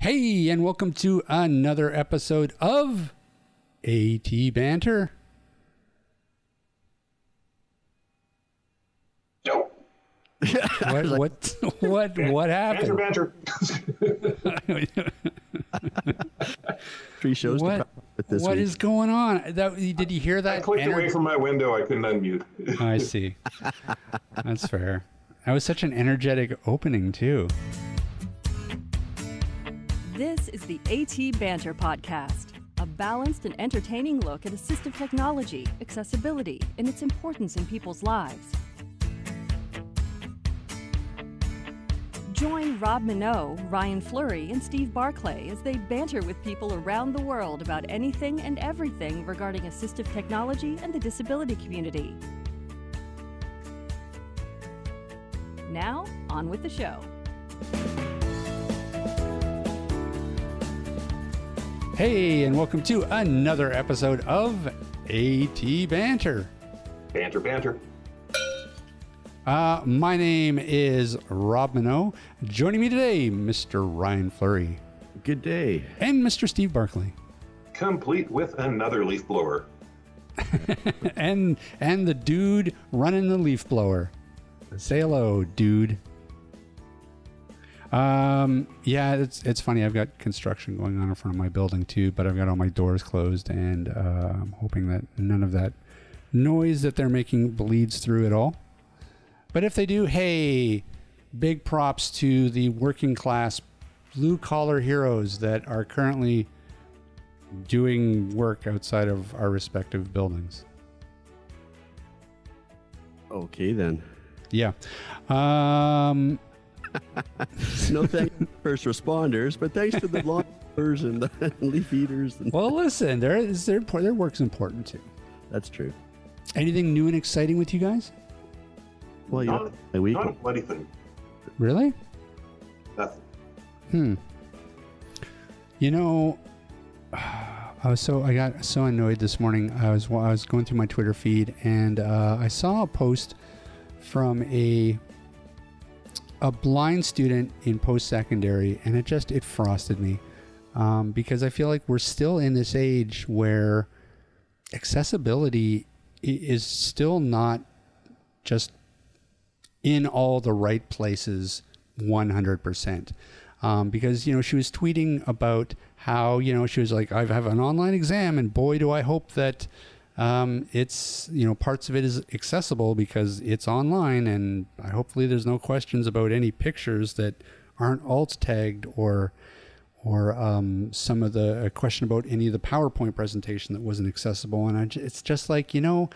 Hey, and welcome to another episode of AT Banter. Nope. What happened? Banter. 3 shows. What is going on? Did you hear that? I clicked away from my window. I couldn't unmute. I see. That's fair. That was such an energetic opening, too. This is the AT Banter podcast, a balanced and entertaining look at assistive technology, accessibility, and its importance in people's lives. Join Rob Minot, Ryan Fleury, and Steve Barclay as they banter with people around the world about anything and everything regarding assistive technology and the disability community. Now, on with the show. Hey, and welcome to another episode of AT Banter. Banter. My name is Rob Minot. Joining me today, Mr. Ryan Fleury. Good day. And Mr. Steve Barclay. Complete with another leaf blower. and the dude running the leaf blower. Say hello, dude. Yeah, it's funny. I've got construction going on in front of my building too, but I've got all my doors closed, and I'm hoping that none of that noise that they're making bleeds through at all. But if they do, hey, big props to the working class blue collar heroes that are currently doing work outside of our respective buildings. Okay, then. Yeah. No thanks to first responders, but thanks to the lawnmowers and the leaf eaters. Well, listen, their work's important too. That's true. Anything new and exciting with you guys? Well, Not my week. anything. Really? Nothing. You know, I got so annoyed this morning. I was going through my Twitter feed, and I saw a post from a blind student in post-secondary, and it frosted me, because I feel like we're still in this age where accessibility is still not just in all the right places 100%. Because, she was tweeting about how, she was like, I have an online exam, and boy, do I hope that it's, parts of it is accessible because it's online, and hopefully there's no questions about any pictures that aren't alt tagged or some of the question about any of the PowerPoint presentation that wasn't accessible. And it's just like, we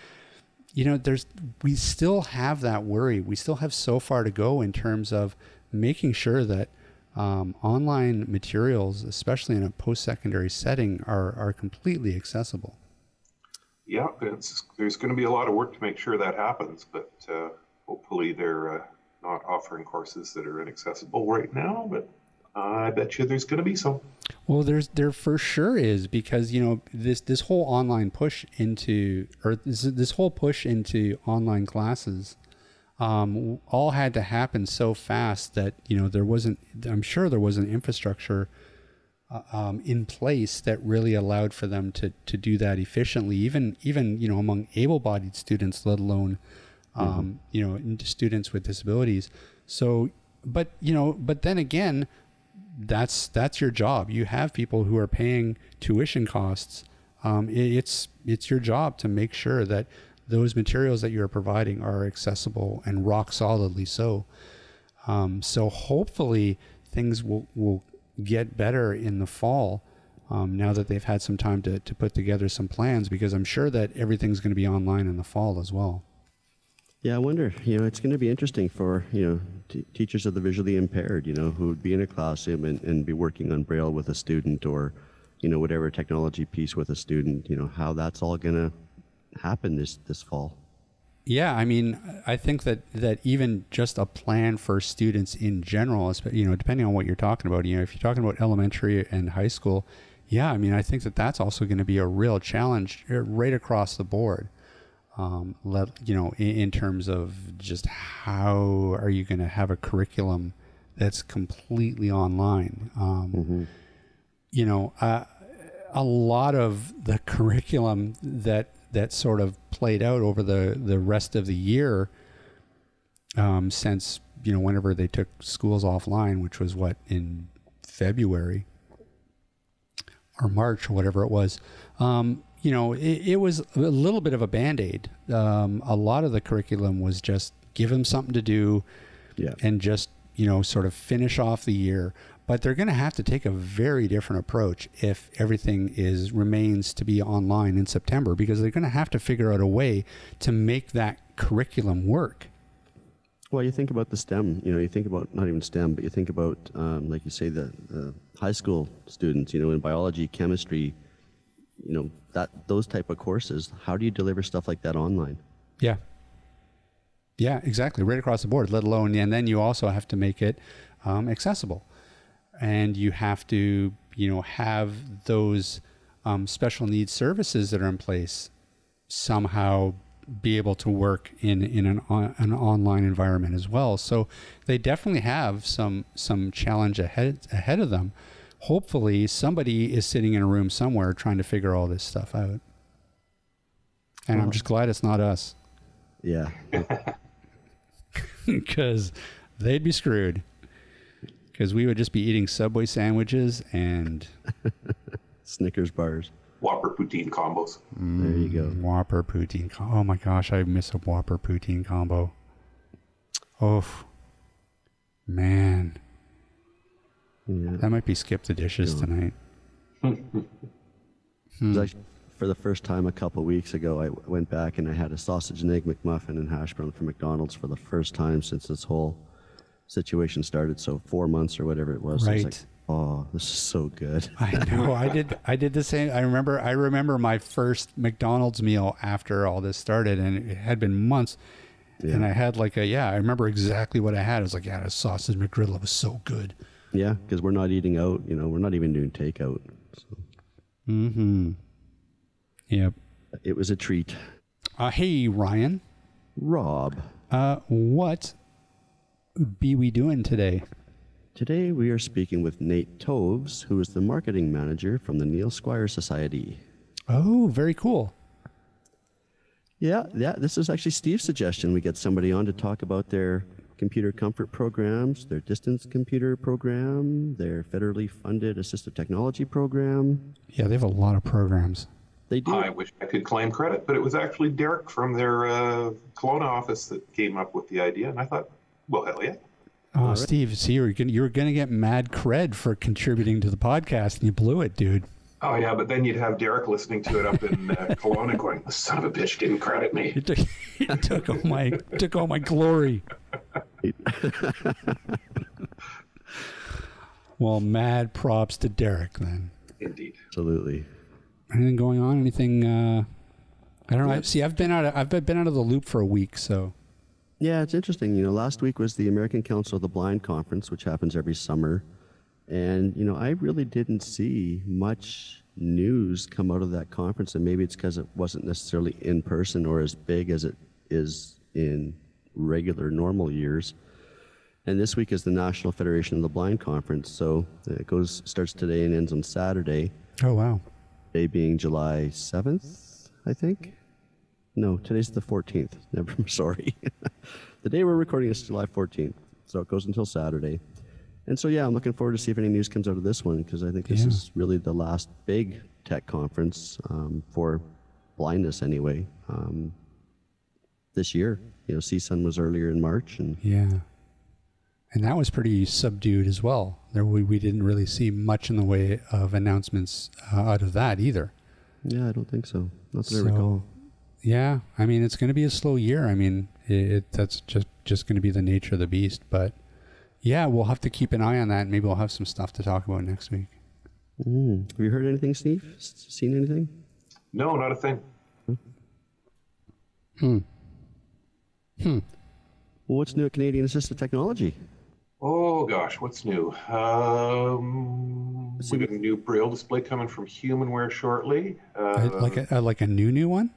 still have that worry. We still have so far to go in terms of making sure that online materials, especially in a post-secondary setting, are completely accessible. Yeah, there's going to be a lot of work to make sure that happens, but hopefully they're not offering courses that are inaccessible right now, but I bet you there's going to be some. Well, there for sure is, because this whole online push into, or this whole push into online classes, all had to happen so fast that I'm sure there wasn't infrastructure in place that really allowed for them to do that efficiently, even among able-bodied students, let alone students with disabilities. So, but then again, that's your job. You have people who are paying tuition costs. It's your job to make sure that those materials that you're providing are accessible and rock solidly so. So hopefully things will get better in the fall, now that they've had some time to put together some plans, because I'm sure that everything's going to be online in the fall as well. Yeah, I wonder, it's going to be interesting for, teachers of the visually impaired, who would be in a classroom and be working on Braille with a student, or, whatever technology piece with a student, how that's all going to happen this fall. Yeah, I mean, I think that even just a plan for students in general, depending on what you're talking about, if you're talking about elementary and high school, yeah, I mean, I think that's also going to be a real challenge right across the board. In terms of just how are you going to have a curriculum that's completely online. You know, a lot of the curriculum that sort of played out over the rest of the year, since, you know, whenever they took schools offline, which was in February or March or whatever it was, you know, it was a little bit of a Band-Aid. A lot of the curriculum was just give them something to do, and just, you know, sort of finish off the year. But they're going to have to take a very different approach if everything remains to be online in September, because they're going to have to figure out a way to make that curriculum work. Well, you think about the STEM, you know, you think about not even STEM, but you think about, like you say, the high school students, you know, in biology, chemistry, you know, those type of courses. How do you deliver stuff like that online? Yeah. Yeah, exactly. Right across the board, let alone, and then you also have to make it accessible. And you have to, you know, have those special needs services that are in place somehow be able to work in an online environment as well. So they definitely have some challenge ahead of them. Hopefully somebody is sitting in a room somewhere trying to figure all this stuff out. And I'm just glad it's not us. Yeah. Because they'd be screwed. Because we would just be eating Subway sandwiches and Snickers bars. Whopper poutine combos. There you go. Whopper poutine. Oh my gosh, I miss a Whopper poutine combo. Oh, man. Yeah. That might be skip the dishes tonight. It was actually, for the first time a couple weeks ago, I went back and I had a sausage and egg McMuffin and hash brown from McDonald's for the first time since this whole situation started. So 4 months or whatever it was. Right. I was like, oh, this is so good. I know. I did the same. I remember my first McDonald's meal after all this started, and it had been months. Yeah. And I had I remember exactly what I had. It was like, a sausage McGriddle. It was so good. Yeah, because we're not eating out. You know, we're not even doing takeout. So. Mm-hmm. Yep. It was a treat. Hey, Ryan. Rob. What be we doing today? Today we are speaking with Nate Toevs, who is the marketing manager from the Neil Squire Society. Oh, very cool. Yeah. This is actually Steve's suggestion. We get somebody on to talk about their computer comfort programs, their distance computer program, their federally funded assistive technology program. Yeah, they have a lot of programs. They do. I wish I could claim credit, but it was actually Derek from their Kelowna office that came up with the idea, and I thought, well, hell yeah. Oh, right. Steve, see, you were going to get mad cred for contributing to the podcast, and you blew it, dude. Oh, yeah, but then you'd have Derek listening to it up in Kelowna going, the son of a bitch didn't credit me. He took all my glory. Well, mad props to Derek, then. Indeed. Absolutely. Anything going on? Anything? I don't know. I've been out of the loop for a week, so. Yeah, it's interesting. You know, last week was the American Council of the Blind Conference, which happens every summer. And, you know, I really didn't see much news come out of that conference. And maybe it's because it wasn't necessarily in person or as big as it is in regular, normal years. And this week is the National Federation of the Blind Conference. So it starts today and ends on Saturday. Oh, wow. Day being July 7th, I think. No, today's the 14th. Sorry. The day we're recording is July 14th. So it goes until Saturday. And so, yeah, I'm looking forward to see if any news comes out of this one, because I think this is really the last big tech conference for blindness anyway. This year, you know, CSUN was earlier in March. And that was pretty subdued as well. We didn't really see much in the way of announcements out of that either. Yeah, I don't think so. Not that I recall. Yeah, I mean, it's going to be a slow year. I mean, that's just going to be the nature of the beast. But yeah, we'll have to keep an eye on that. Maybe we'll have some stuff to talk about next week. Have you heard anything, Steve? Seen anything? No, not a thing. Well, what's new at Canadian Assistive Technology? Oh, gosh, what's new? We got a new Braille display coming from Humanware shortly. Like a new one?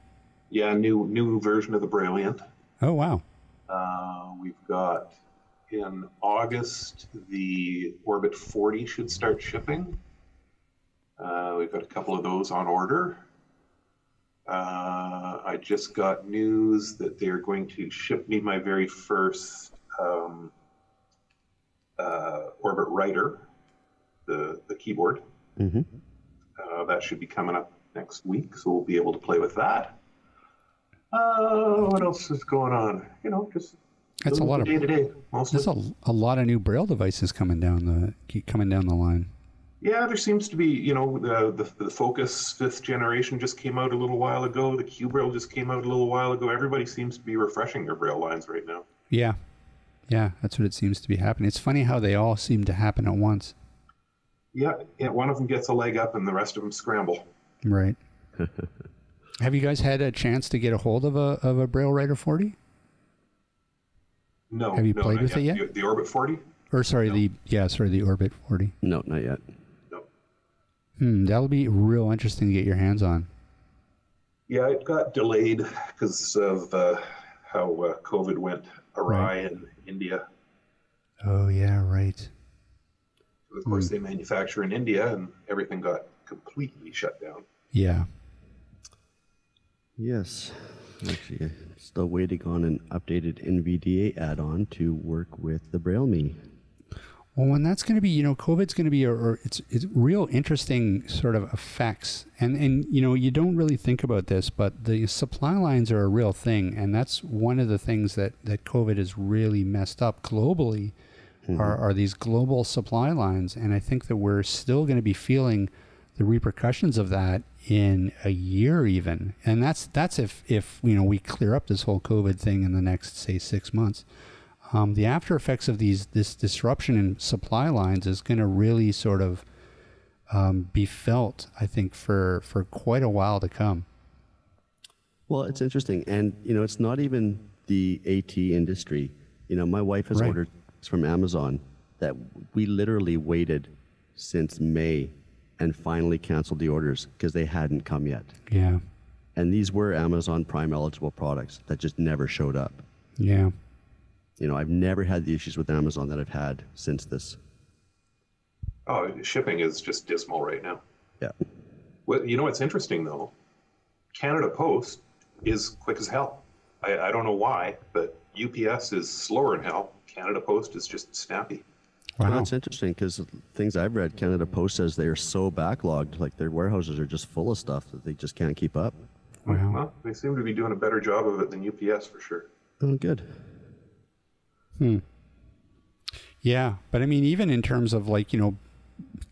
Yeah, new version of the Brilliant. Oh, wow. We've got in August, the Orbit 40 should start shipping. We've got a couple of those on order. I just got news that they're going to ship me my very first Orbit Writer, the keyboard. Mm-hmm. That should be coming up next week, so we'll be able to play with that. What else is going on? Just that's a lot of day to day. There's a lot of new Braille devices coming down the line. Yeah, there seems to be, the Focus 5th generation just came out a little while ago. The Q Braille just came out a little while ago. Everybody seems to be refreshing their Braille lines right now. Yeah, that's what it seems to be happening. It's funny how they all seem to happen at once. Yeah, one of them gets a leg up and the rest of them scramble. Right. Have you guys had a chance to get a hold of a Braille Writer 40? No. Have you played with it yet? The Orbit 40? Or sorry, no. the Orbit 40. No, not yet. That'll be real interesting to get your hands on. Yeah, it got delayed because of how COVID went awry in India. Oh, yeah, right. Of course, they manufacture in India, and everything got completely shut down. Yeah. Yes. Actually, still waiting on an updated NVDA add-on to work with the Braille Me. Well, and that's going to be, COVID's going to be, it's real interesting sort of effects. And you don't really think about this, but the supply lines are a real thing. And that's one of the things that COVID has really messed up globally, are these global supply lines. And I think that we're still going to be feeling the repercussions of that in a year even. And that's if we clear up this whole COVID thing in the next, say, 6 months. The after effects of this disruption in supply lines is going to really sort of be felt, I think, for quite a while to come. Well, it's interesting. And, it's not even the AT industry. My wife has ordered from Amazon that we literally waited since May and finally canceled the orders because they hadn't come yet. Yeah. And these were Amazon Prime eligible products that just never showed up. Yeah. I've never had the issues with Amazon that I've had since this. Oh, shipping is just dismal right now. Yeah. Well, what's interesting, though? Canada Post is quick as hell. I don't know why, but UPS is slower than hell. Canada Post is just snappy. Wow. Well, that's interesting because things I've read, Canada Post says they are so backlogged, like their warehouses are just full of stuff that they just can't keep up. Wow. Well, they seem to be doing a better job of it than UPS for sure. Oh, good. Yeah, but I mean, even in terms of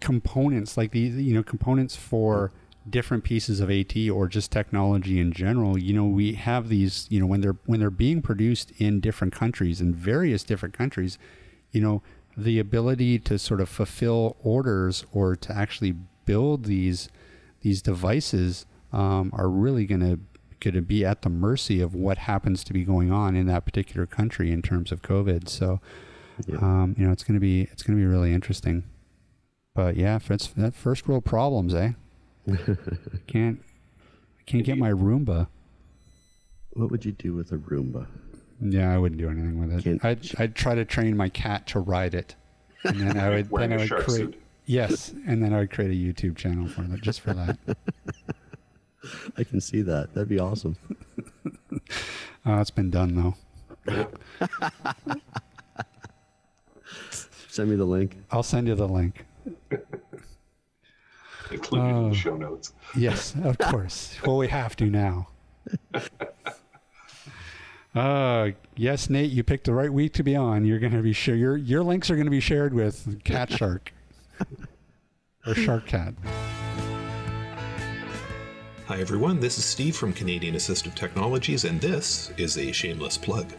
components, like the components for different pieces of AT or just technology in general, we have these, when they're being produced in different countries, in various different countries, the ability to sort of fulfill orders or to actually build these devices are really going to be at the mercy of what happens to be going on in that particular country in terms of COVID. So, it's going to be really interesting. But yeah, it's that first world problems, eh? Can't get my Roomba. What would you do with a Roomba? Yeah, I wouldn't do anything with it. I'd try to train my cat to ride it, and then I would create suit. Yes, and then I would create a YouTube channel for it just for that. I can see that. That'd be awesome. It's been done though. Send me the link. I'll send you the link. Included in the show notes. Yes, of course. Well, we have to now. Yes, Nate, you picked the right week to be on. You're going to be your links are going to be shared with Cat Shark or Shark Cat. Hi everyone, this is Steve from Canadian Assistive Technologies, and this is a shameless plug.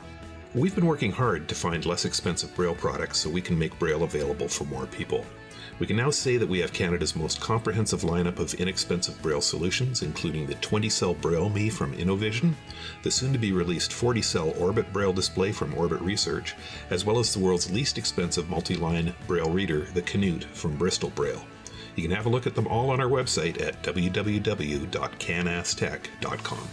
We've been working hard to find less expensive Braille products so we can make Braille available for more people. We can now say that we have Canada's most comprehensive lineup of inexpensive Braille solutions, including the 20-cell Braille Me from Innovision, the soon-to-be-released 40-cell Orbit Braille display from Orbit Research, as well as the world's least expensive multi-line Braille reader, the Canute from Bristol Braille. You can have a look at them all on our website at www.canastech.com.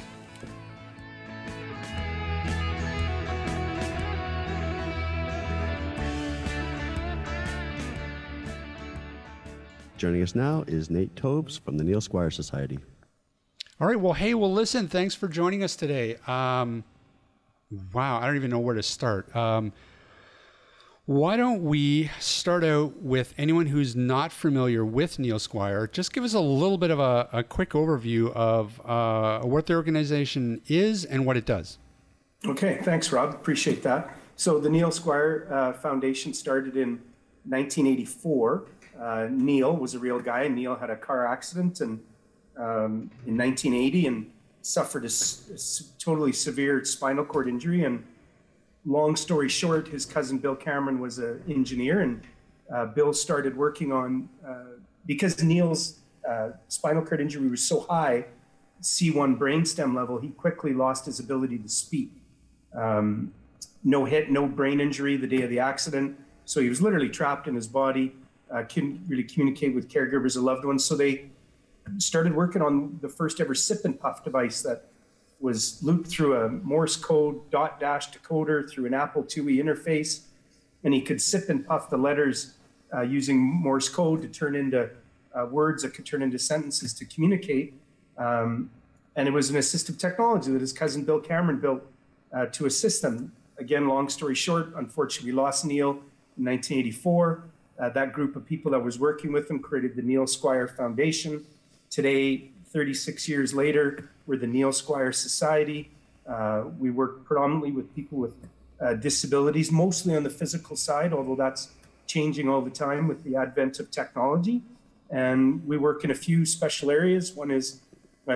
Joining us now is Nate Tobes from the Neil Squire Society. All right. Well, hey, listen, thanks for joining us today. Wow, I don't even know where to start. Why don't we start out with anyone who's not familiar with Neil Squire? Just give us a little bit of a quick overview of what the organization is and what it does. Okay, thanks, Rob. Appreciate that. So the Neil Squire Foundation started in 1984. Neil was a real guy. Neil had a car accident in 1980 and suffered a totally severe spinal cord injury. And long story short, his cousin Bill Cameron was an engineer, and Bill started working on, because Neil's spinal cord injury was so high, C1 brainstem level, he quickly lost his ability to speak. No hit, no brain injury the day of the accident. So he was literally trapped in his body, couldn't really communicate with caregivers or loved ones. So they started working on the first ever sip and puff device that was looped through a Morse code dot dash decoder through an Apple IIe interface. And he could sip and puff the letters using Morse code to turn into words that could turn into sentences to communicate. And it was an assistive technology that his cousin Bill Cameron built to assist them. Again, long story short, unfortunately, we lost Neil in 1984. That group of people that was working with him created the Neil Squire Foundation. Today, 36 years later, we're the Neil Squire Society. We work predominantly with people with disabilities, mostly on the physical side, although that's changing all the time with the advent of technology. And we work in a few special areas. One is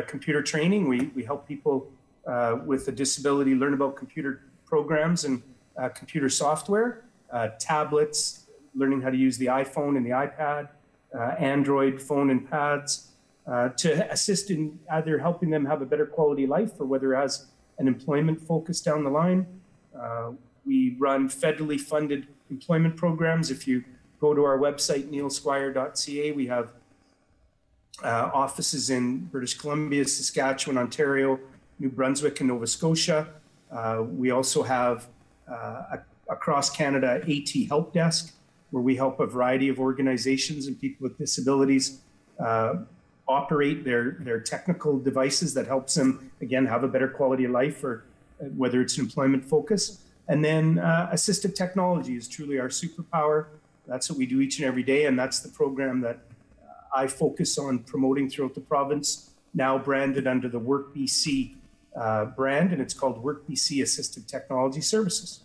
computer training. We help people with a disability learn about computer programs and computer software, tablets, learning how to use the iPhone and the iPad, Android phone and pads, to assist in either helping them have a better quality life or whether as an employment focus down the line. We run federally funded employment programs. If you go to our website, neilsquire.ca, we have offices in British Columbia, Saskatchewan, Ontario, New Brunswick, and Nova Scotia. We also have across Canada AT Help Desk, where we help a variety of organizations and people with disabilities operate their technical devices that helps them, again, have a better quality of life, or whether it's an employment focus. And then Assistive Technology is truly our superpower. That's what we do each and every day, and that's the program that I focus on promoting throughout the province, now branded under the WorkBC brand, and it's called WorkBC Assistive Technology Services.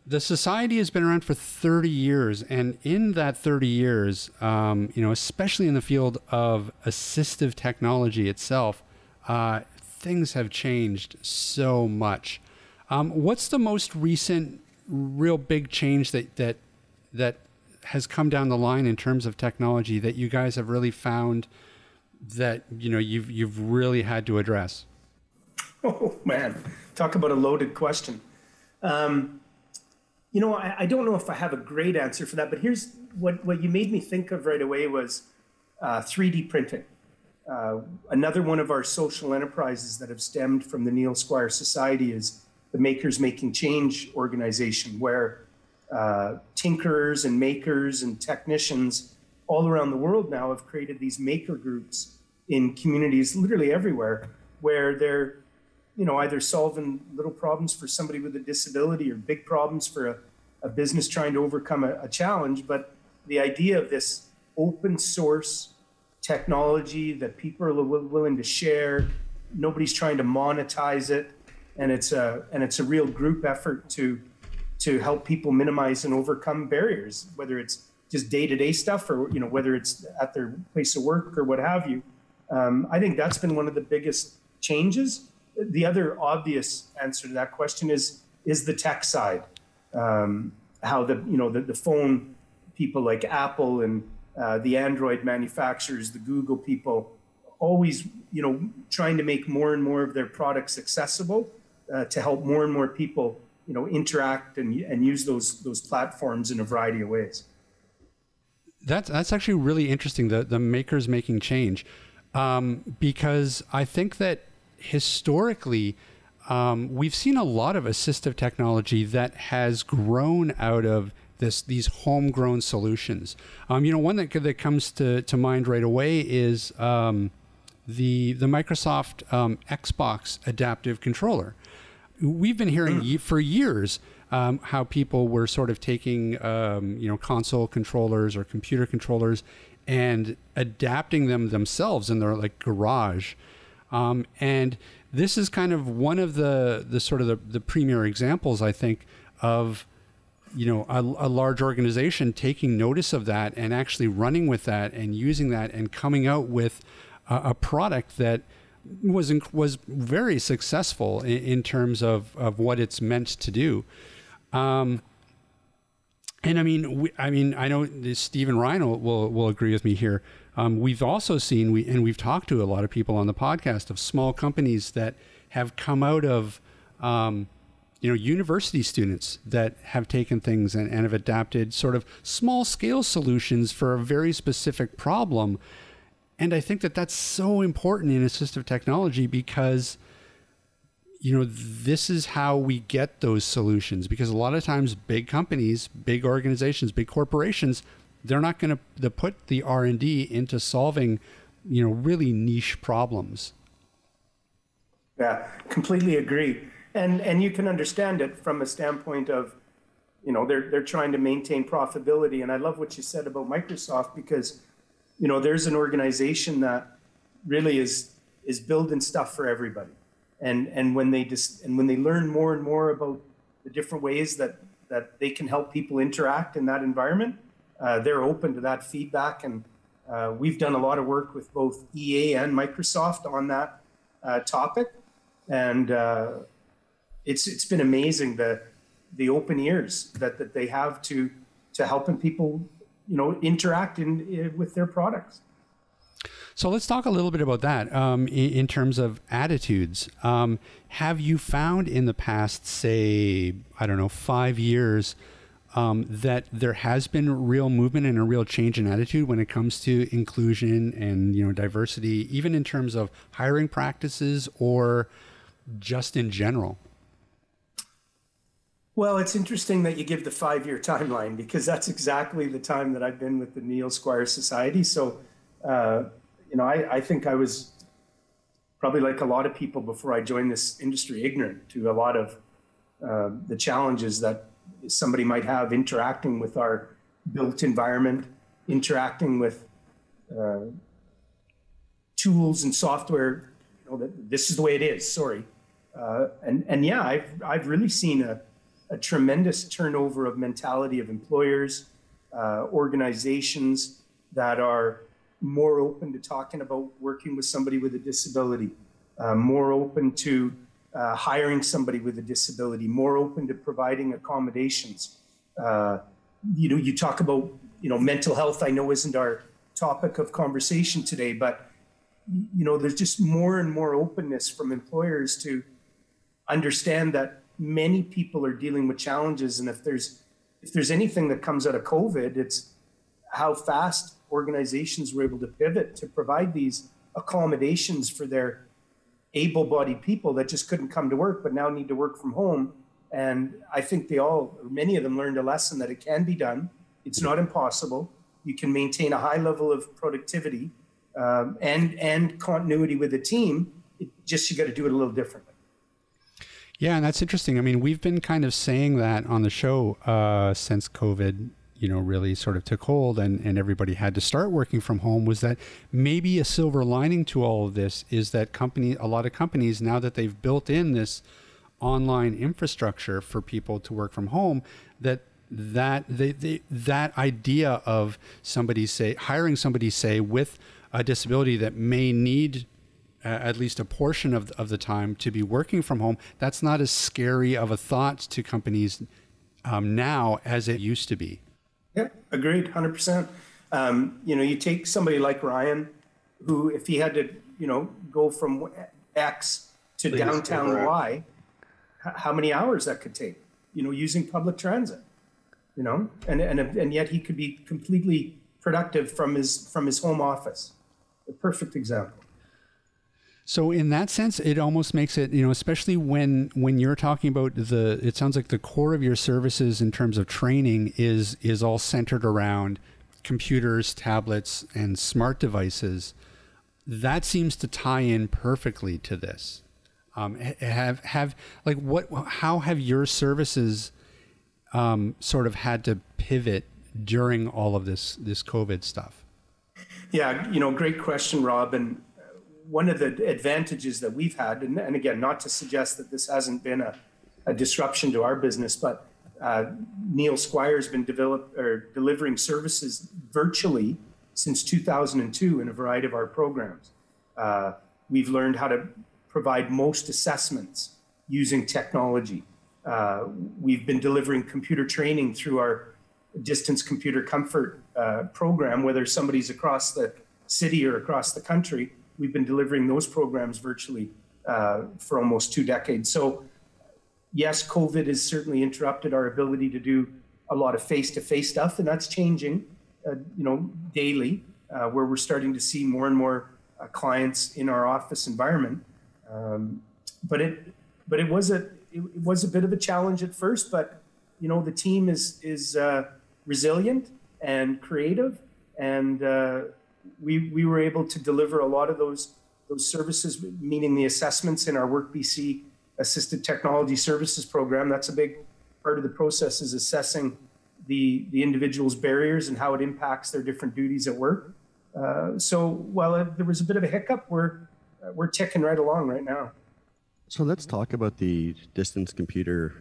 The society has been around for 30 years, and in that 30 years, especially in the field of assistive technology itself, things have changed so much. What's the most recent, real big change that has come down the line in terms of technology that you guys have really found that you've really had to address? Oh man, talk about a loaded question. I don't know if I have a great answer for that, but here's what you made me think of right away was 3D printing. Another one of our social enterprises that have stemmed from the Neil Squire Society is the Makers Making Change organization, where tinkerers and makers and technicians all around the world now have created these maker groups in communities literally everywhere, where they're either solving little problems for somebody with a disability or big problems for a business trying to overcome a challenge. But the idea of this open source technology that people are willing to share, nobody's trying to monetize it, and it's a real group effort to help people minimize and overcome barriers, whether it's just day-to-day stuff or whether it's at their place of work or what have you. I think that's been one of the biggest changes. The other obvious answer to that question is the tech side. How the phone people like Apple and the Android manufacturers, the Google people, always trying to make more and more of their products accessible to help more and more people interact and use those platforms in a variety of ways. That's actually really interesting. The Makers Making Change, because I think that historically, we've seen a lot of assistive technology that has grown out of these homegrown solutions. One that comes to mind right away is the Microsoft Xbox adaptive controller. We've been hearing for years how people were sort of taking console controllers or computer controllers and adapting them themselves in their like garage. And this is kind of one of the sort of the premier examples, I think, of a large organization taking notice of that and actually running with that and using that and coming out with a product that was very successful in terms of what it's meant to do. And I know Steve and Ryan will agree with me here. We've also seen, we've talked to a lot of people on the podcast of small companies that have come out of, university students that have taken things and have adapted sort of small scale solutions for a very specific problem. And I think that that's so important in assistive technology because, this is how we get those solutions, because a lot of times big companies, big organizations, big corporations, they're not going to put the R&D into solving, really niche problems. Yeah, completely agree. And you can understand it from a standpoint of, they're trying to maintain profitability. And I love what you said about Microsoft because, there's an organization that really is building stuff for everybody. And when they learn more and more about the different ways that they can help people interact in that environment, they're open to that feedback. And we've done a lot of work with both EA and Microsoft on that topic. And it's been amazing the open ears that they have to helping people interact with their products. So let's talk a little bit about that in terms of attitudes. Have you found in the past, say, 5 years, that there has been real movement and a real change in attitude when it comes to inclusion and diversity, even in terms of hiring practices or just in general? Well, it's interesting that you give the 5-year timeline because that's exactly the time that I've been with the Neil Squire Society. So, I think I was probably like a lot of people before I joined this industry, ignorant to a lot of the challenges that somebody might have interacting with our built environment, interacting with tools and software. This is the way it is. Sorry, I've really seen a tremendous turnover of mentality of employers, organizations that are more open to talking about working with somebody with a disability, more open to hiring somebody with a disability, more open to providing accommodations. You talk about, mental health, I know isn't our topic of conversation today, but, there's just more and more openness from employers to understand that many people are dealing with challenges. And if there's anything that comes out of COVID, it's how fast organizations were able to pivot to provide these accommodations for their able-bodied people that just couldn't come to work, but now need to work from home. And I think many of them learned a lesson that it can be done. It's not impossible. You can maintain a high level of productivity and continuity with the team. You got to do it a little differently. Yeah, and that's interesting. I mean, we've been kind of saying that on the show since COVID, really sort of took hold and everybody had to start working from home, was that maybe a silver lining to all of this is that a lot of companies, now that they've built in this online infrastructure for people to work from home, that idea of hiring somebody, say, with a disability that may need at least a portion of the time to be working from home, that's not as scary of a thought to companies now as it used to be. Yeah, agreed, 100%. You take somebody like Ryan, who, if he had to, go from X to downtown Y, how many hours that could take, using public transit, and yet he could be completely productive from his home office. A perfect example. So in that sense, it almost makes it, especially when you're talking about it sounds like the core of your services in terms of training is all centered around computers, tablets, and smart devices. That seems to tie in perfectly to this. How have your services sort of had to pivot during all of this COVID stuff? Yeah, great question, Rob. And one of the advantages that we've had, and again, not to suggest that this hasn't been a disruption to our business, but Neil Squire has been delivering services virtually since 2002 in a variety of our programs. We've learned how to provide most assessments using technology. We've been delivering computer training through our distance computer comfort program, whether somebody's across the city or across the country. We've been delivering those programs virtually for almost 2 decades. So yes, COVID has certainly interrupted our ability to do a lot of face-to-face stuff, and that's changing, daily, where we're starting to see more and more clients in our office environment. But it was a bit of a challenge at first, but the team is resilient and creative, and we were able to deliver a lot of those services, meaning the assessments in our WorkBC Assistive Technology Services program. That's a big part of the process, is assessing the individual's barriers and how it impacts their different duties at work. So while there was a bit of a hiccup, we're ticking right along right now. So let's talk about the distance computer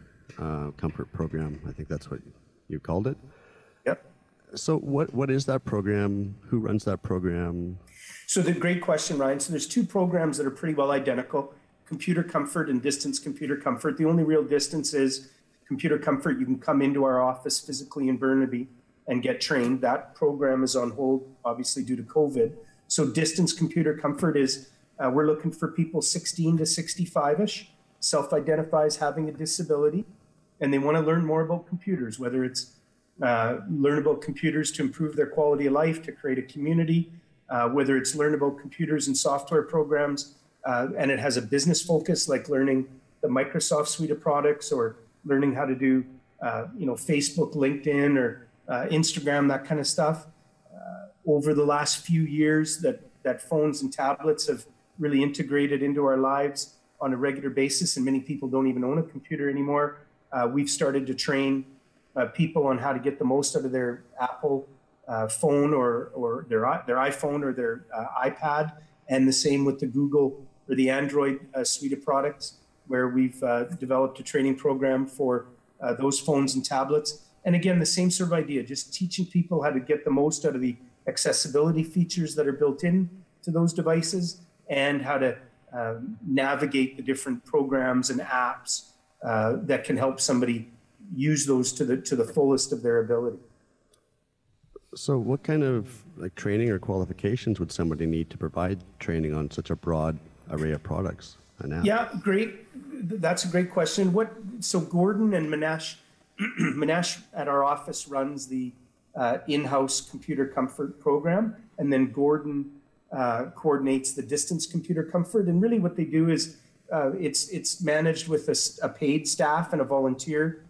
comfort program. I think that's what you called it. Yep. So what is that program? Who runs that program? So the great question, Ryan. So there's 2 programs that are pretty well identical: computer comfort and distance computer comfort. The only real difference is computer comfort. You can come into our office physically in Burnaby and get trained. That program is on hold, obviously, due to COVID. So distance computer comfort is, we're looking for people 16 to 65-ish, self-identifies having a disability, and they want to learn more about computers, whether it's learn about computers to improve their quality of life, to create a community, whether it's learn about computers and software programs, and it has a business focus, like learning the Microsoft suite of products, or learning how to do, Facebook, LinkedIn, or Instagram, that kind of stuff. Over the last few years, that phones and tablets have really integrated into our lives on a regular basis, and many people don't even own a computer anymore. We've started to train people on how to get the most out of their Apple phone or their iPhone or their iPad, and the same with the Google or the Android suite of products, where we've developed a training program for those phones and tablets. And again, the same sort of idea, just teaching people how to get the most out of the accessibility features that are built in to those devices, and how to navigate the different programs and apps that can help somebody use those to the fullest of their ability. So what kind of training or qualifications would somebody need to provide training on such a broad array of products and apps? Yeah, great. That's a great question. So Gordon and Manesh at our office runs the in-house computer comfort program, and then Gordon coordinates the distance computer comfort. And really what they do is it's managed with a paid staff and a volunteer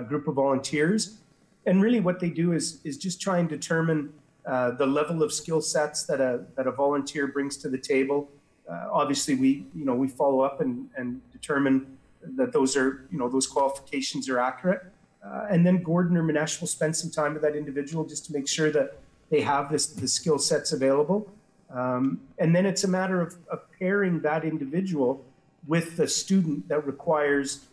group of volunteers. And really what they do is just try and determine the level of skill sets that a volunteer brings to the table. Obviously we follow up and determine that those qualifications are accurate. And then Gordon or Manesh will spend some time with that individual just to make sure that they have the skill sets available. And then it's a matter of pairing that individual with the student that requires,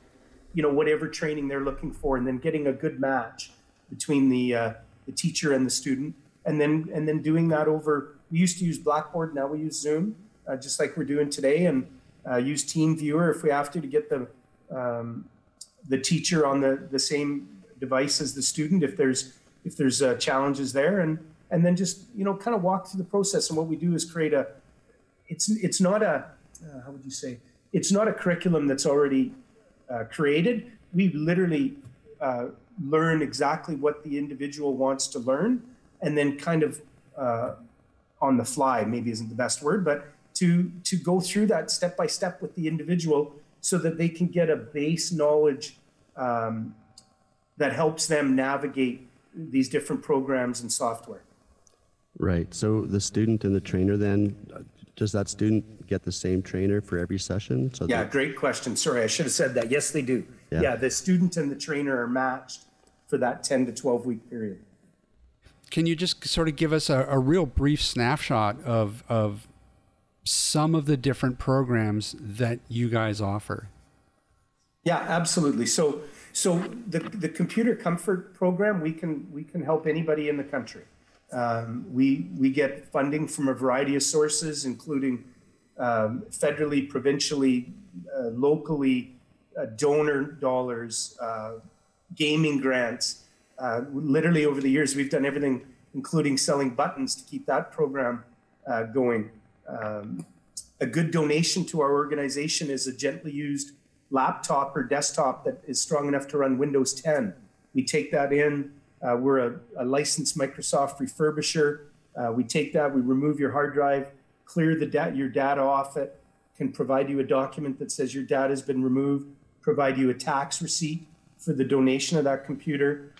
whatever training they're looking for, and then getting a good match between the teacher and the student, and then doing that over. We used to use Blackboard, now we use Zoom, just like we're doing today, and use TeamViewer if we have to get the teacher on the same device as the student if there's challenges there, and then just kind of walk through the process. And what we do is create it's not a how would you say, it's not a curriculum that's already created. We literally learn exactly what the individual wants to learn, and then kind of on the fly, maybe isn't the best word, but to go through that step by step with the individual so that they can get a base knowledge that helps them navigate these different programs and software. Right. So the student and the trainer then, does that student get the same trainer for every session? So yeah, great question. Sorry, I should have said that. Yes, they do. Yeah, the student and the trainer are matched for that 10 to 12 week period. Can you just sort of give us a real brief snapshot of some of the different programs that you guys offer? Yeah, absolutely. So the computer comfort program, we can help anybody in the country. We get funding from a variety of sources, including federally, provincially, locally, donor dollars, gaming grants. Literally over the years, we've done everything, including selling buttons to keep that program going. A good donation to our organization is a gently used laptop or desktop that is strong enough to run Windows 10. We take that in. We're a licensed Microsoft refurbisher. We take that, we remove your hard drive, clear your data off it, can provide you a document that says your data has been removed, provide you a tax receipt for the donation of that computer.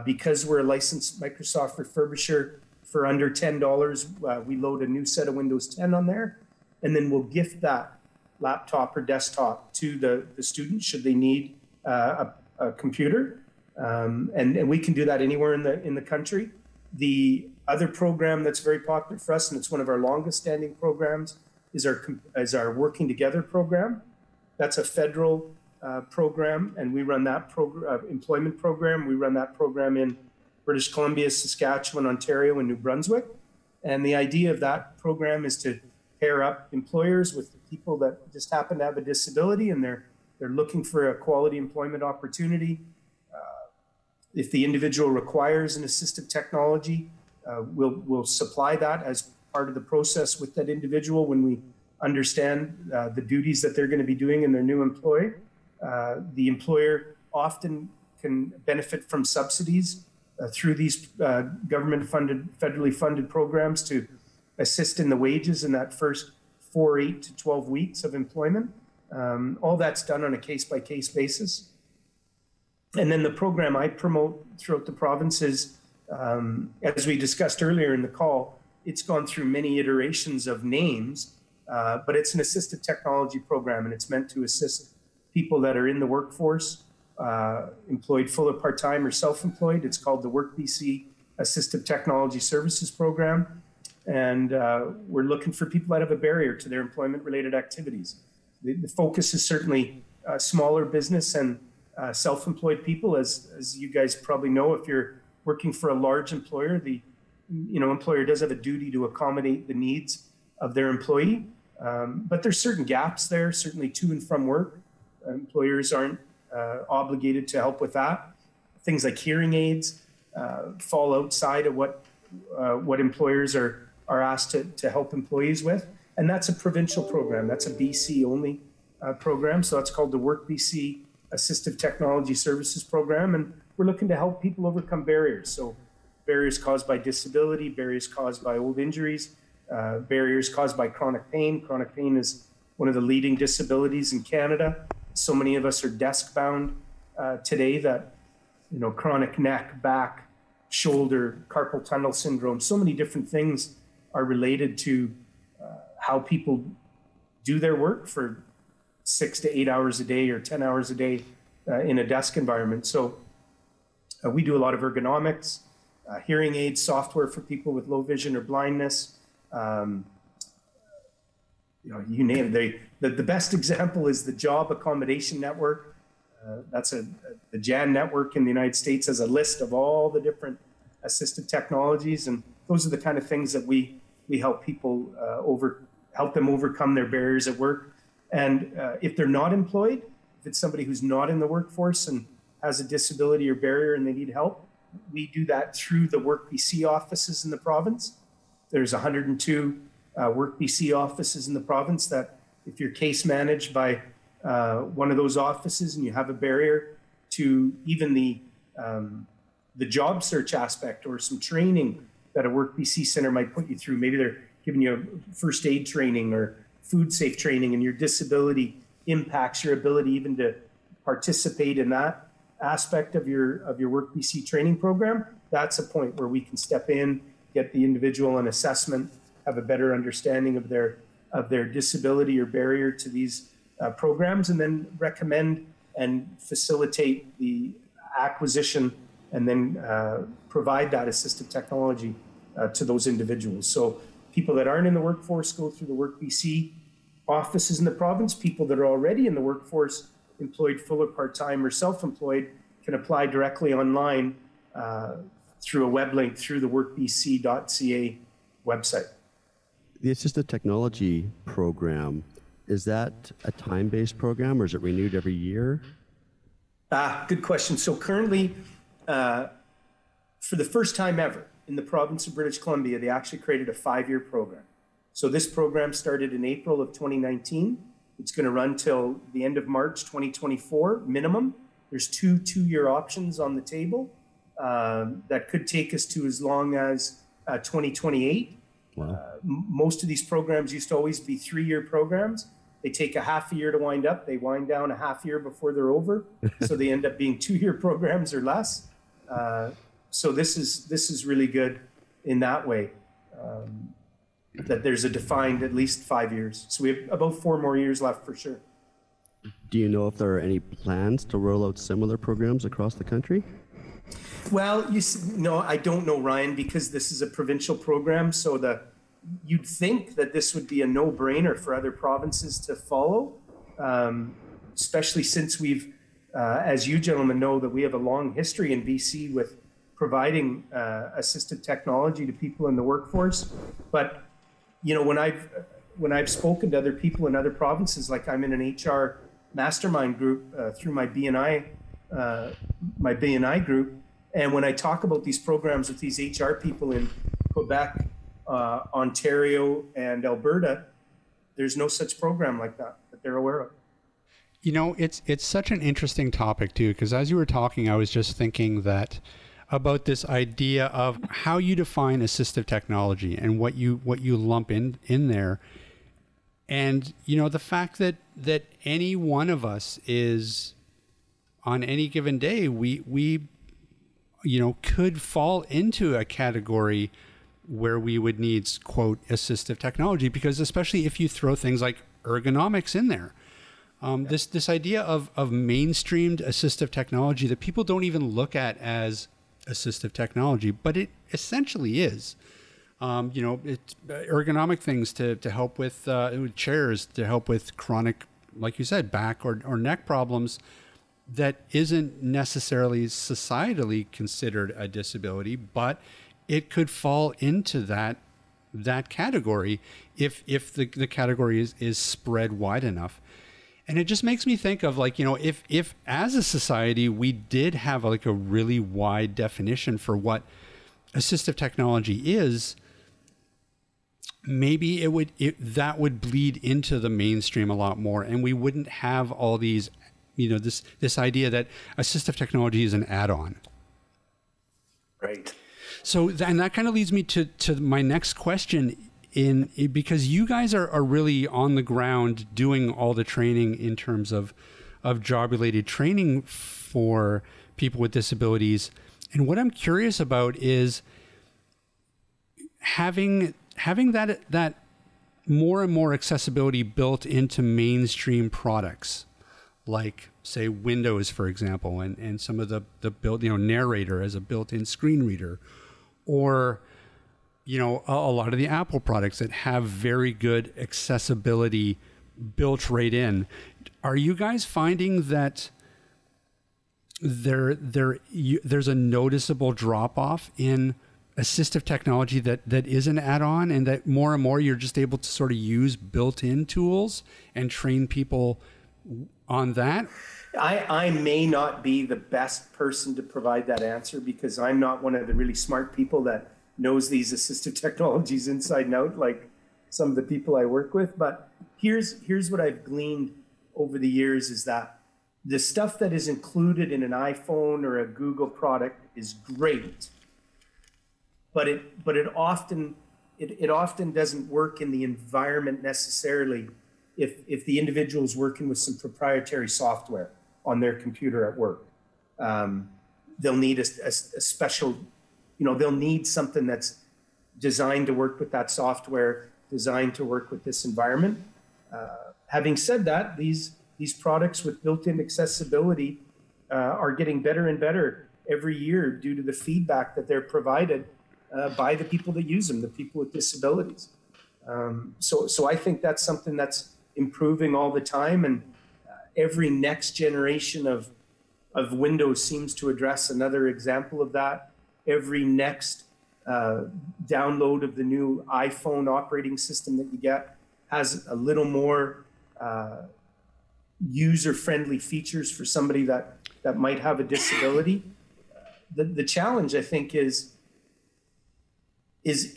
Because we're a licensed Microsoft refurbisher, for under $10, we load a new set of Windows 10 on there, and then we'll gift that laptop or desktop to the student should they need a computer. And we can do that anywhere in the country. The other program that's very popular for us, and it's one of our longest standing programs, is our Working Together program. That's a federal program, and we run that employment program. We run that program in British Columbia, Saskatchewan, Ontario, and New Brunswick. And the idea of that program is to pair up employers with people that just happen to have a disability, and they're looking for a quality employment opportunity. If the individual requires an assistive technology, we'll supply that as part of the process with that individual when we understand the duties that they're going to be doing in their new employ. The employer often can benefit from subsidies through these federally funded programs to assist in the wages in that first 4, 8 to 12 weeks of employment. All that's done on a case-by-case basis. And then the program I promote throughout the province is, as we discussed earlier in the call, it's gone through many iterations of names, but it's an assistive technology program, and it's meant to assist people that are in the workforce, employed full or part-time or self-employed. It's called the WorkBC Assistive Technology Services Program. And we're looking for people that have a barrier to their employment-related activities. The focus is certainly smaller business and self-employed people. As you guys probably know, if you're working for a large employer, the employer does have a duty to accommodate the needs of their employee. But there's certain gaps there, certainly to and from work. Employers aren't obligated to help with that. Things like hearing aids fall outside of what employers are asked to help employees with. And that's a provincial program. That's a BC only program. So that's called the WorkBC Assistive Technology Services Program. And we're looking to help people overcome barriers. So barriers caused by disability, barriers caused by old injuries, barriers caused by chronic pain. Chronic pain is one of the leading disabilities in Canada. So many of us are desk bound today that, chronic neck, back, shoulder, carpal tunnel syndrome, so many different things are related to how people do their work for 6 to 8 hours a day or 10 hours a day in a desk environment. So we do a lot of ergonomics, hearing aid software for people with low vision or blindness. You name it. The best example is the Job Accommodation Network. That's the JAN network in the United States has a list of all the different assistive technologies, and those are the kind of things that we help people help them overcome their barriers at work. And if they're not employed, if it's somebody who's not in the workforce and has a disability or barrier and they need help, we do that through the WorkBC offices in the province. There's 102 WorkBC offices in the province that if you're case managed by one of those offices and you have a barrier to even the job search aspect or some training that a WorkBC center might put you through, maybe they're giving you first aid training or food safe training, and your disability impacts your ability even to participate in that aspect of your WorkBC training program, that's a point where we can step in, get the individual an assessment, have a better understanding of their disability or barrier to these programs, and then recommend and facilitate the acquisition and then provide that assistive technology to those individuals. So people that aren't in the workforce go through the WorkBC offices in the province. People that are already in the workforce, employed full or part-time or self-employed, can apply directly online through a web link through the workbc.ca website. The Assistive Technology program, is that a time-based program or is it renewed every year? Good question. So currently, for the first time ever in the province of British Columbia, they actually created a 5-year program. So this program started in April of 2019. It's going to run till the end of March 2024 minimum. There's two 2-year options on the table that could take us to as long as 2028. Wow. Most of these programs used to always be 3-year programs. They take a half a year to wind up. They wind down a half year before they're over. So they end up being 2-year programs or less. So this is really good in that way, that there's a defined at least 5 years. So we have about 4 more years left for sure. Do you know if there are any plans to roll out similar programs across the country? Well, no, I don't know, Ryan, because this is a provincial program. So you'd think that this would be a no-brainer for other provinces to follow, especially since we've, as you gentlemen know, that we have a long history in BC with providing assistive technology to people in the workforce. But you know, when I've spoken to other people in other provinces, like I'm in an HR mastermind group through my BNI group, and when I talk about these programs with these HR people in Quebec, Ontario, and Alberta, there's no such program like that they're aware of. You know, it's such an interesting topic too, because as you were talking, I was just thinking that about this idea of how you define assistive technology and what you lump in there. And, you know, the fact that any one of us is on any given day, we you know, could fall into a category where we would need, quote, assistive technology, because especially if you throw things like ergonomics in there. This idea of mainstreamed assistive technology that people don't even look at as assistive technology, but it essentially is. You know, it's ergonomic things to help with chairs, to help with chronic, like you said, back or neck problems that isn't necessarily societally considered a disability, but it could fall into that category if the category is spread wide enough. And it just makes me think of, like, you know, if as a society we did have like a really wide definition for what assistive technology is, maybe that would bleed into the mainstream a lot more, and we wouldn't have all these, you know, this idea that assistive technology is an add-on. Right. So, and that kind of leads me to my next question, because you guys are really on the ground doing all the training in terms of job-related training for people with disabilities. And what I'm curious about is having that more and more accessibility built into mainstream products, like say Windows, for example, and some of the built, you know, Narrator as a built-in screen reader, or, you know, a lot of the Apple products that have very good accessibility built right in. Are you guys finding that there's a noticeable drop-off in assistive technology that is an add-on, and that more and more you're just able to sort of use built-in tools and train people on that? I may not be the best person to provide that answer, because I'm not one of the really smart people that knows these assistive technologies inside and out, like some of the people I work with. But here's what I've gleaned over the years, is that the stuff that is included in an iPhone or a Google product is great, but it often it often doesn't work in the environment necessarily if the individual is working with some proprietary software on their computer at work. They'll need a special, they'll need something that's designed to work with that software, designed to work with this environment. Having said that, these products with built-in accessibility are getting better and better every year due to the feedback that they're provided by the people that use them, the people with disabilities. So I think that's something that's improving all the time, and every next generation of Windows seems to address another example of that. Every next download of the new iPhone operating system that you get has a little more user-friendly features for somebody that might have a disability. The challenge, I think, is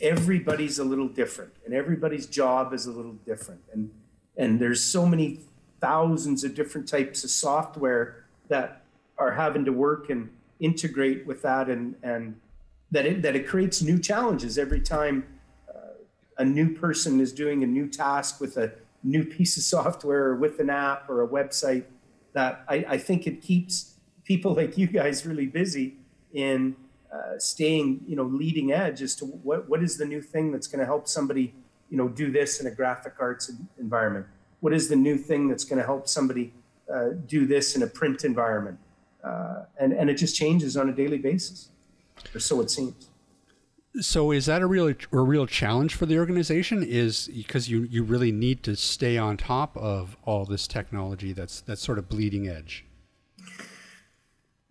everybody's a little different, and everybody's job is a little different. And there's so many thousands of different types of software that are having to work and integrate with that, and that it creates new challenges every time a new person is doing a new task with a new piece of software or with an app or a website. That I think it keeps people like you guys really busy in staying, leading edge as to what is the new thing that's going to help somebody, do this in a graphic arts environment. What is the new thing that's going to help somebody do this in a print environment? And it just changes on a daily basis, or so it seems. So is that a real challenge for the organization? Is because you really need to stay on top of all this technology that's sort of bleeding edge?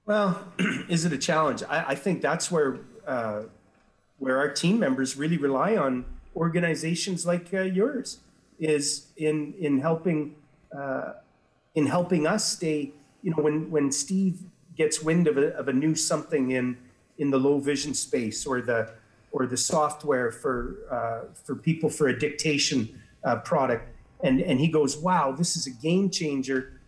Well, is it a challenge? I think that's where our team members really rely on organizations like yours, is in helping us stay. When Steve gets wind of a new something in the low vision space, or the software for people for a dictation product, and he goes, wow, this is a game changer.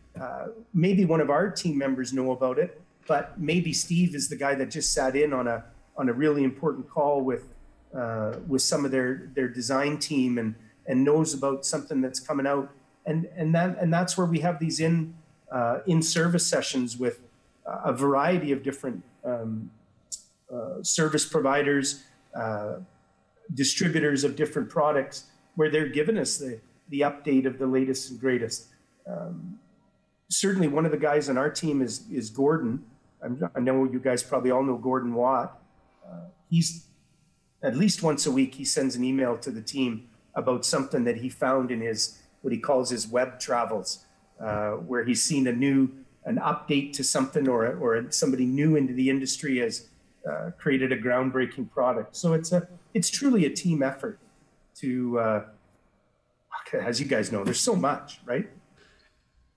Maybe one of our team members know about it, but maybe Steve is the guy that just sat in on a really important call with some of their design team and knows about something that's coming out, and that's where we have these in-service sessions with a variety of different service providers, distributors of different products, where they're giving us the update of the latest and greatest. Certainly one of the guys on our team is Gordon. I know you guys probably all know Gordon Watt. He's at least once a week, he sends an email to the team about something that he found in what he calls his web travels, where he's seen an update to something, or somebody new into the industry has created a groundbreaking product. So it's truly a team effort to, as you guys know, there's so much, right?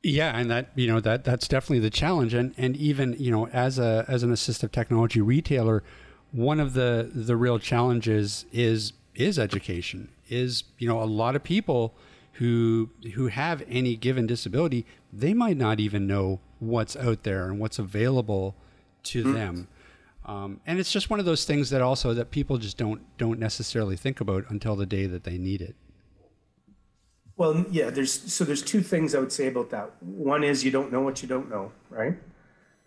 Yeah, and that's definitely the challenge, and even as an assistive technology retailer, one of the real challenges is education. Is a lot of people who have any given disability, they might not even know what's out there and what's available to them, and it's just one of those things that people just don't necessarily think about until the day that they need it. Well, yeah, there's two things I would say about that. One is you don't know what you don't know, right?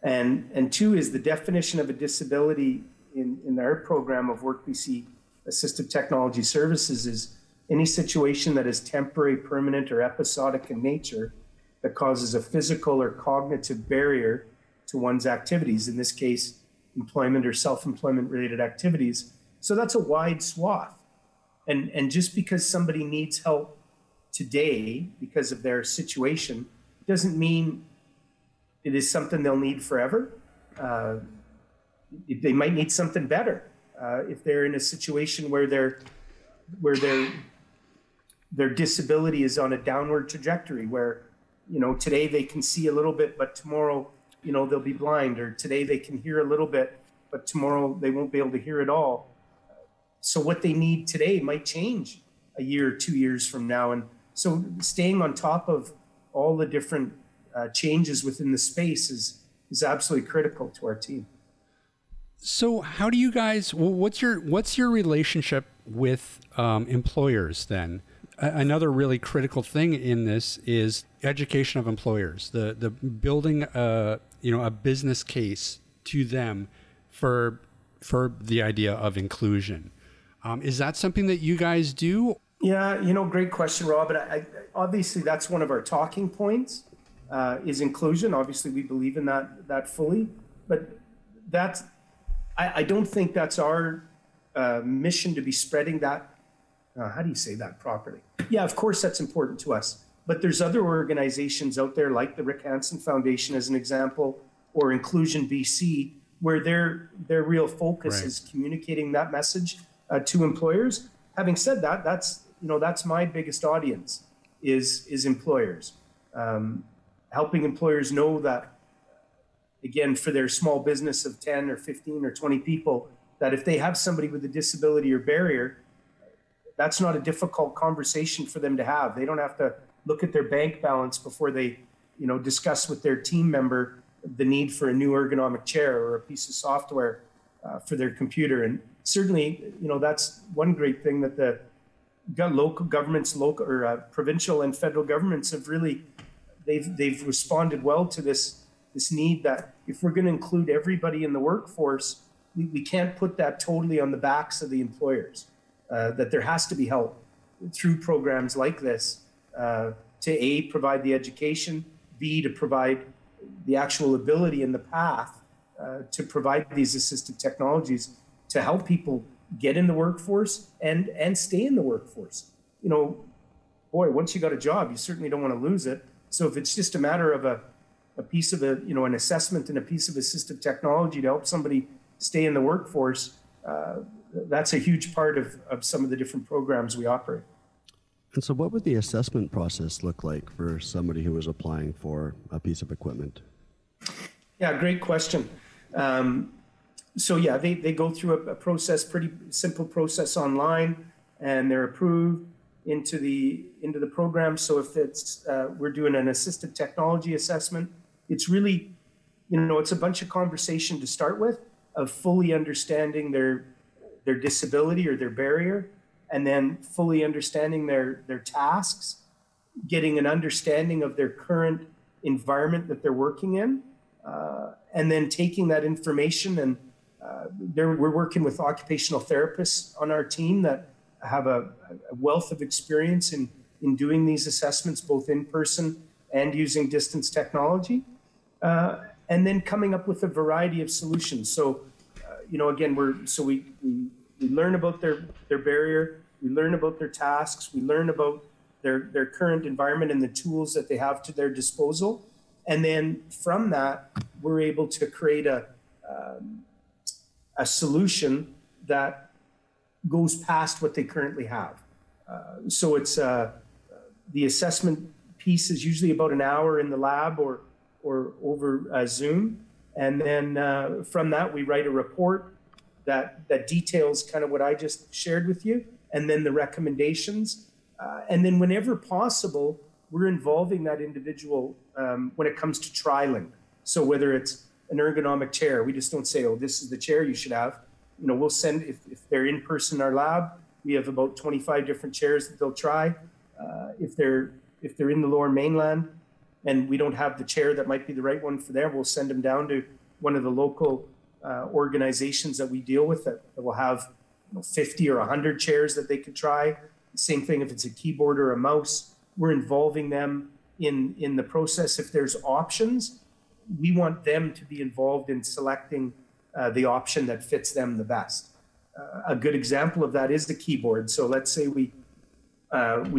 And two is the definition of a disability in our program of WorkBC Assistive Technology Services is any situation that is temporary, permanent, or episodic in nature that causes a physical or cognitive barrier to one's activities, in this case, employment or self-employment related activities. So that's a wide swath. And just because somebody needs help today because of their situation doesn't mean it is something they'll need forever. They might need something better if they're in a situation where their disability is on a downward trajectory, where today they can see a little bit, but tomorrow they'll be blind, or today they can hear a little bit, but tomorrow they won't be able to hear at all. So what they need today might change a year or 2 years from now. And so staying on top of all the different changes within the space is absolutely critical to our team. So how do you guys, what's your relationship with employers then. Another really critical thing in this is education of employers, the building a business case to them for the idea of inclusion. Is that something that you guys do? Yeah, great question, Rob. But I obviously that's one of our talking points is inclusion. Obviously, we believe in that fully, but I don't think that's our mission to be spreading that. How do you say that properly? Yeah, of course that's important to us. But there's other organizations out there like the Rick Hansen Foundation as an example, or Inclusion BC, where their real focus is communicating that message to employers. Having said that, that's my biggest audience is employers. Helping employers know that, again, for their small business of 10 or 15 or 20 people, that if they have somebody with a disability or barrier, that's not a difficult conversation for them to have. They don't have to look at their bank balance before they, discuss with their team member the need for a new ergonomic chair or a piece of software for their computer. And certainly, that's one great thing that the local governments, provincial and federal governments have really, they've responded well to this need that if we're going to include everybody in the workforce, we can't put that totally on the backs of the employers. That there has to be help through programs like this to A, provide the education, B, to provide the actual ability and the path to provide these assistive technologies to help people get in the workforce and stay in the workforce. Once you got a job, you certainly don't want to lose it. So if it's just a matter of a piece of an assessment and a piece of assistive technology to help somebody stay in the workforce, that's a huge part of some of the different programs we operate. And so what would the assessment process look like for somebody who was applying for a piece of equipment? Yeah, great question. They go through a process, pretty simple process online, and they're approved into the program. So if it's we're doing an assistive technology assessment, it's really, it's a bunch of conversation to start with of fully understanding their disability or their barrier, and then fully understanding their tasks, getting an understanding of their current environment that they're working in, and then taking that information and we're working with occupational therapists on our team that have a wealth of experience in doing these assessments, both in person and using distance technology, and then coming up with a variety of solutions. So, again, we learn about their barrier, we learn about their tasks, we learn about their current environment and the tools that they have to their disposal. And then from that, we're able to create a solution that goes past what they currently have. So it's the assessment piece is usually about an hour in the lab or over Zoom. And then from that, we write a report that details kind of what I just shared with you, and then the recommendations. And then whenever possible, we're involving that individual when it comes to trialing. So whether it's an ergonomic chair, we just don't say, oh, this is the chair you should have. We'll send, if they're in person in our lab, we have about 25 different chairs that they'll try. If they're in the Lower Mainland and we don't have the chair that might be the right one for them, we'll send them down to one of the local organizations that we deal with that will have 50 or 100 chairs that they could try. Same thing if it's a keyboard or a mouse. We're involving them in the process. If there's options, we want them to be involved in selecting the option that fits them the best. A good example of that is the keyboard. So let's say we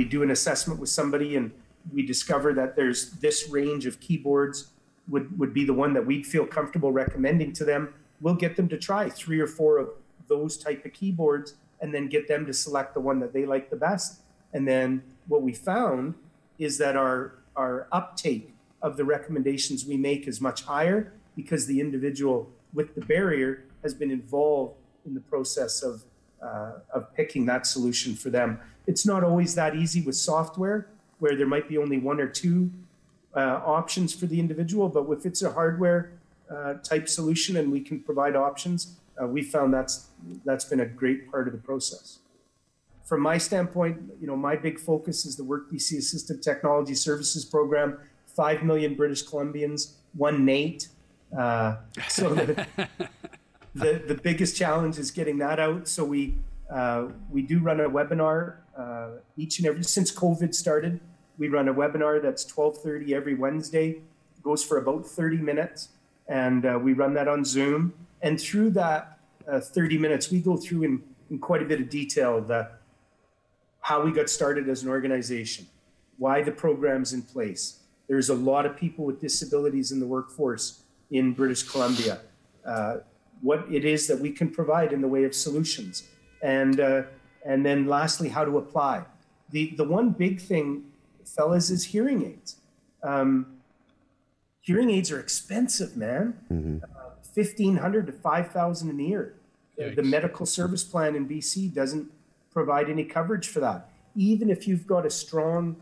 do an assessment with somebody and we discover that there's this range of keyboards would be the one that we'd feel comfortable recommending to them. We'll get them to try 3 or 4 of those type of keyboards and then get them to select the one that they like the best. And then what we found is that our uptake of the recommendations we make is much higher because the individual with the barrier has been involved in the process of picking that solution for them. It's not always that easy with software where there might be only 1 or 2 options for the individual, but if it's a hardware type solution and we can provide options, we found that's been a great part of the process. from my standpoint, my big focus is the WorkBC Assistive Technology Services Program. 5 million British Columbians, one Nate. So the biggest challenge is getting that out. So we do run a webinar since COVID started. We run a webinar that's 12:30 every Wednesday. It goes for about 30 minutes, and we run that on Zoom. And through that 30 minutes, we go through in quite a bit of detail how we got started as an organization, why the program's in place. There's a lot of people with disabilities in the workforce in British Columbia. What it is that we can provide in the way of solutions, and then lastly, how to apply. The one big thing, fellas, is hearing aids. Hearing aids are expensive, man. Mm-hmm. $1,500 to $5,000 a year. The medical service plan in BC doesn't provide any coverage for that. Even if you've got a strong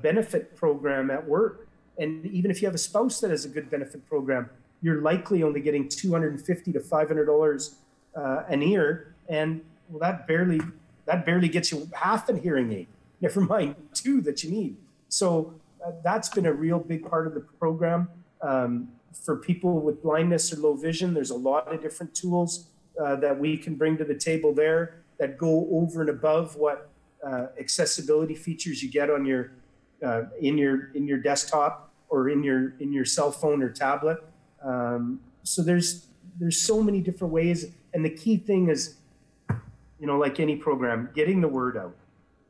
benefit program at work, and even if you have a spouse that has a good benefit program, you're likely only getting $250 to $500 an year, and well, that barely gets you half a hearing aid. Never mind two that you need. So that's been a real big part of the program. For people with blindness or low vision, there's a lot of different tools that we can bring to the table there that go over and above what accessibility features you get on your in your desktop or in your cell phone or tablet. So there's so many different ways, and the key thing is, like any program, getting the word out.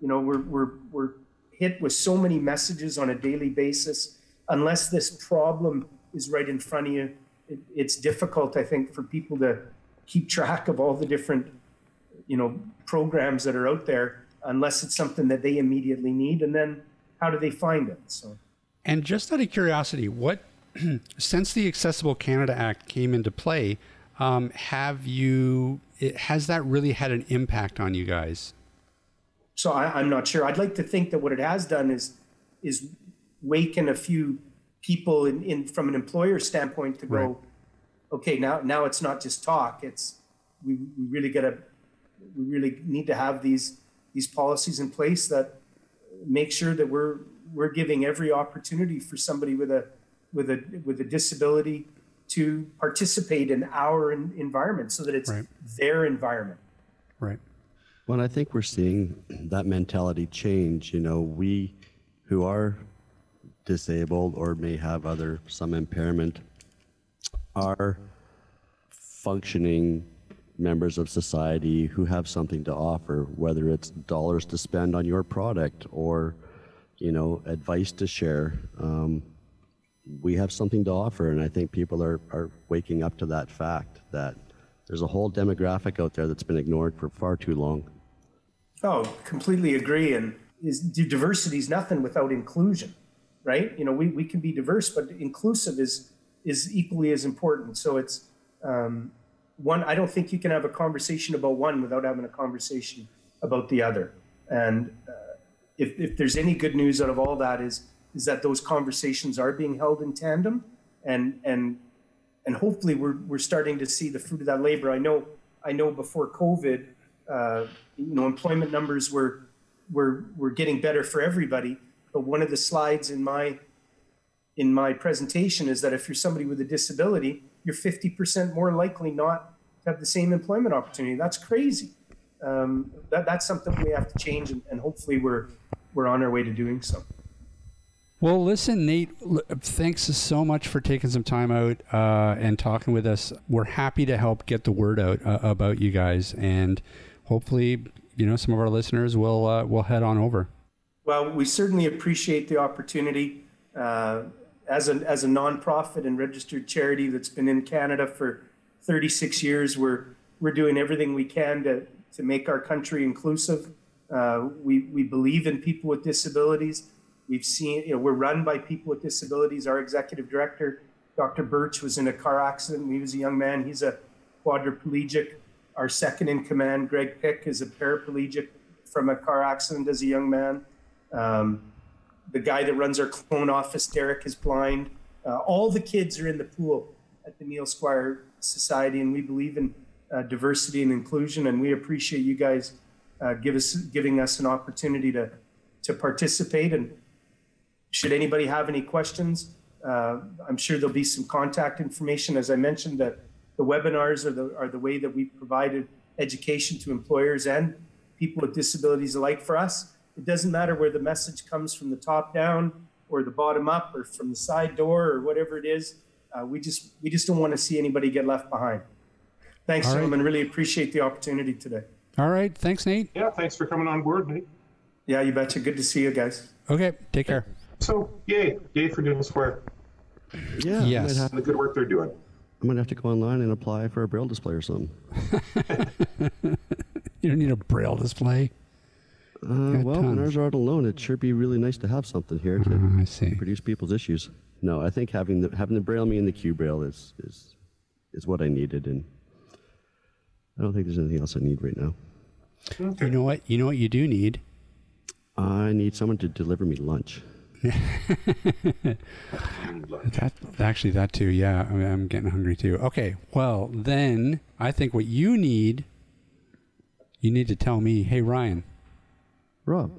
We're hit with so many messages on a daily basis. Unless this problem is right in front of you, it's difficult, I think, for people to keep track of all the different, programs that are out there, unless it's something that they immediately need. And then how do they find it? So, and just out of curiosity, since the Accessible Canada Act came into play, has that really had an impact on you guys? So I'm not sure. I'd like to think that what it has done is waken a few people in from an employer standpoint to go, right. Okay, now it's not just talk. It's we really need to have these policies in place that make sure that we're giving every opportunity for somebody with a disability to participate in our environment, so that it's right. Their environment. Right. Well, I think we're seeing that mentality change. We who are disabled or may have some impairment are functioning members of society who have something to offer, whether it's dollars to spend on your product or, advice to share. We have something to offer, and I think people are waking up to that fact that there's a whole demographic out there that's been ignored for far too long. Oh, completely agree. And diversity is nothing without inclusion, right? We can be diverse, but inclusive is equally as important. So it's one. I don't think you can have a conversation about one without having a conversation about the other. And if there's any good news out of all that is that those conversations are being held in tandem, and hopefully we're starting to see the fruit of that labor. I know before COVID, employment numbers were getting better for everybody. But one of the slides in my presentation is that if you're somebody with a disability, you're 50% more likely not to have the same employment opportunity. That's crazy. That's something we have to change, and hopefully we're on our way to doing so. Well, listen, Nate, thanks so much for taking some time out and talking with us. We're happy to help get the word out about you guys, and hopefully, some of our listeners will head on over. Well, we certainly appreciate the opportunity. As a nonprofit and registered charity that's been in Canada for 36 years, we're doing everything we can to make our country inclusive. We believe in people with disabilities. We've seen, we're run by people with disabilities. Our executive director, Dr. Birch, was in a car accident when he was a young man. He's a quadriplegic. Our second in command, Greg Pick, is a paraplegic from a car accident as a young man. The guy that runs our clone office, Derek, is blind. All the kids are in the pool at the Neil Squire Society, and we believe in diversity and inclusion, and we appreciate you guys giving us an opportunity to participate. And should anybody have any questions, I'm sure there'll be some contact information. As I mentioned, the webinars are the way that we provided education to employers and people with disabilities alike. For us, it doesn't matter where the message comes from, the top down or the bottom up or from the side door or whatever it is. We just don't want to see anybody get left behind. Thanks, gentlemen. Really appreciate the opportunity today. All right. Thanks, Nate. Yeah, thanks for coming on board, Nate. Yeah, you betcha. Good to see you guys. Okay. Take care. So, yay for Neil Squire. Yeah. Yes. The good work they're doing. I might have to go online and apply for a Braille display or something. You don't need a Braille display. Well, when ours are out alone, it'd sure be really nice to have something here to I see. produce people's issues. No, I think having the Braille me and the Q Braille is what I needed, and I don't think there's anything else I need right now. Okay. You know what you do need? I need someone to deliver me lunch. That too. Yeah, I'm getting hungry too. Okay, well then I think what you need to tell me, hey Ryan, Rob,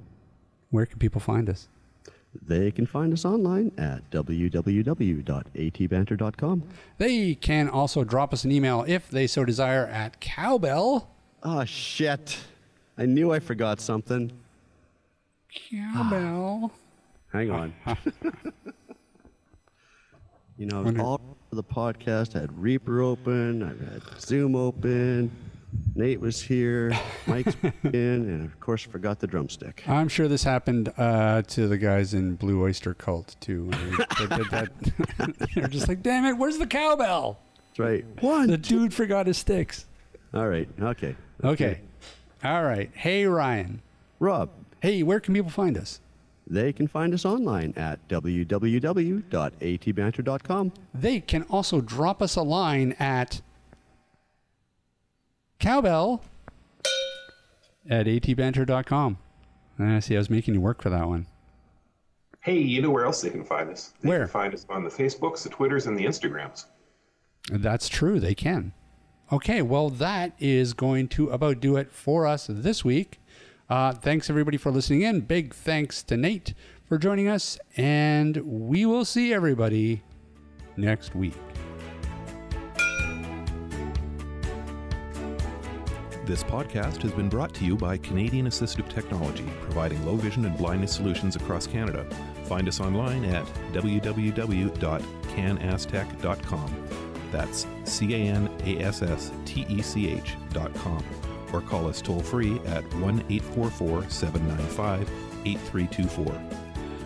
where can people find us? They can find us online at www.atbanter.com. They can also drop us an email if they so desire at cowbell. Oh shit! I knew I forgot something. Cowbell. Hang on. You know, I was all over the podcast. I had Reaper open. I had Zoom open. Nate was here. Mike's in. And, of course, I forgot the drumstick. I'm sure this happened to the guys in Blue Oyster Cult, too. They did that. They're just like, damn it, where's the cowbell? That's right. The dude forgot his sticks. All right. Okay. All right. Hey, Ryan. Rob. Hey, where can people find us? They can find us online at www.atbanter.com. They can also drop us a line at cowbell@atbanter.com. See, I was making you work for that one. Hey, you know where else they can find us? They Where? can find us on the Facebooks, the Twitters, and the Instagrams. That's true. They can. Okay, well, that is going to about do it for us this week. Thanks, everybody, for listening in. Big thanks to Nate for joining us, and we will see everybody next week. This podcast has been brought to you by Canadian Assistive Technology, providing low vision and blindness solutions across Canada. Find us online at www.canastech.com. That's CANASSTECH.com. Or call us toll-free at 1-844-795-8324.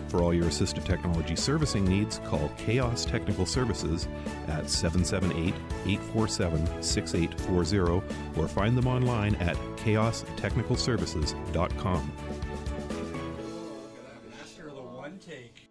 For all your assistive technology servicing needs, call Chaos Technical Services at 778-847-6840 or find them online at chaostechnicalservices.com. Master of the one take.